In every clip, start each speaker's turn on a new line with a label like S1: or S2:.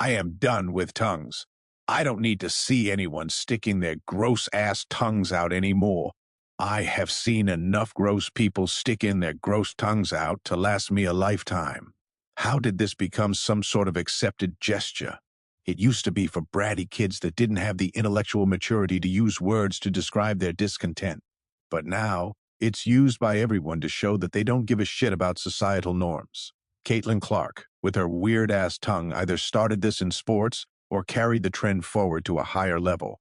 S1: I am done with tongues. I don't need to see anyone sticking their gross-ass tongues out anymore. I have seen enough gross people stick in their gross tongues out to last me a lifetime. How did this become some sort of accepted gesture? It used to be for bratty kids that didn't have the intellectual maturity to use words to describe their discontent. But now, it's used by everyone to show that they don't give a shit about societal norms. Caitlin Clark, with her weird-ass tongue, either started this in sports or carried the trend forward to a higher level.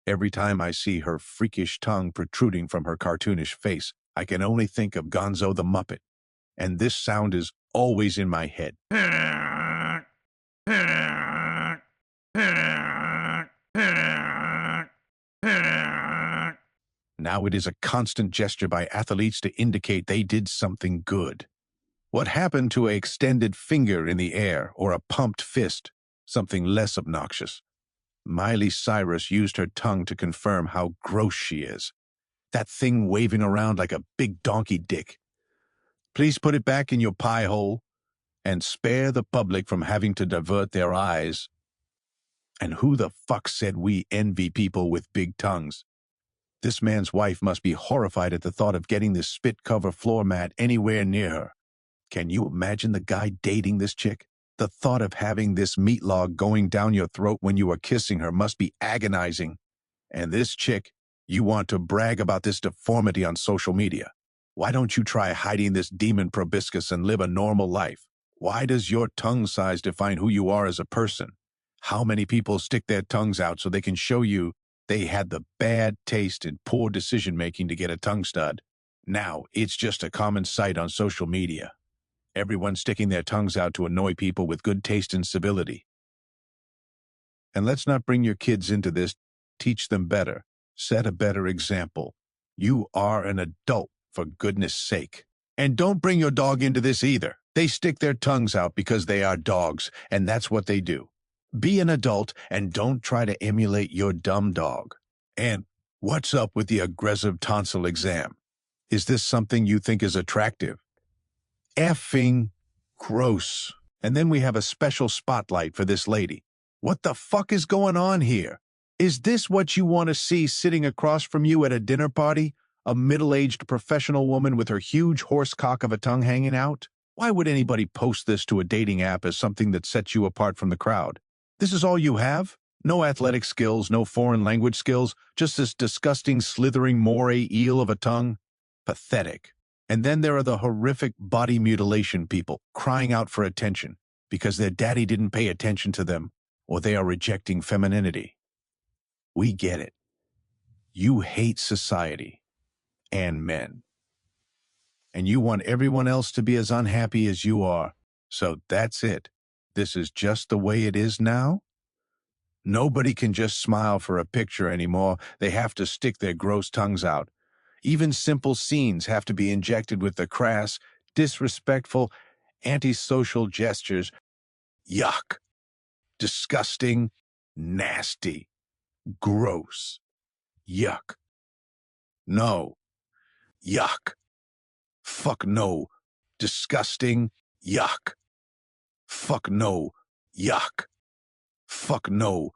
S1: Every time I see her freakish tongue protruding from her cartoonish face, I can only think of Gonzo the Muppet. And this sound is always in my head. Now it is a constant gesture by athletes to indicate they did something good. What happened to an extended finger in the air or a pumped fist? Something less obnoxious. Miley Cyrus used her tongue to confirm how gross she is. That thing waving around like a big donkey dick. Please put it back in your pie hole and spare the public from having to divert their eyes. And who the fuck said we envy people with big tongues? This man's wife must be horrified at the thought of getting this spit-cover floor mat anywhere near her. Can you imagine the guy dating this chick? The thought of having this meat log going down your throat when you are kissing her must be agonizing. And this chick, you want to brag about this deformity on social media. Why don't you try hiding this demon proboscis and live a normal life? Why does your tongue size define who you are as a person? How many people stick their tongues out so they can show you they had the bad taste and poor decision-making to get a tongue stud? Now, it's just a common sight on social media. Everyone sticking their tongues out to annoy people with good taste and civility. And let's not bring your kids into this. Teach them better. Set a better example. You are an adult, for goodness sake. And don't bring your dog into this either. They stick their tongues out because they are dogs, and that's what they do. Be an adult and don't try to emulate your dumb dog. And what's up with the aggressive tonsil exam? Is this something you think is attractive? Effing gross. And then we have a special spotlight for this lady. What the fuck is going on here? Is this what you want to see sitting across from you at a dinner party? A middle-aged professional woman with her huge horse cock of a tongue hanging out? Why would anybody post this to a dating app as something that sets you apart from the crowd? This is all you have? No athletic skills, no foreign language skills, just this disgusting, slithering moray eel of a tongue? Pathetic. And then there are the horrific body mutilation people crying out for attention because their daddy didn't pay attention to them or they are rejecting femininity. We get it. You hate society and men. And you want everyone else to be as unhappy as you are. So that's it. This is just the way it is now? Nobody can just smile for a picture anymore. They have to stick their gross tongues out. Even simple scenes have to be injected with the crass, disrespectful, antisocial gestures. Yuck. Disgusting. Nasty. Gross. Yuck. No. Yuck. Fuck no. Disgusting. Yuck. Fuck no. Yuck. Fuck no.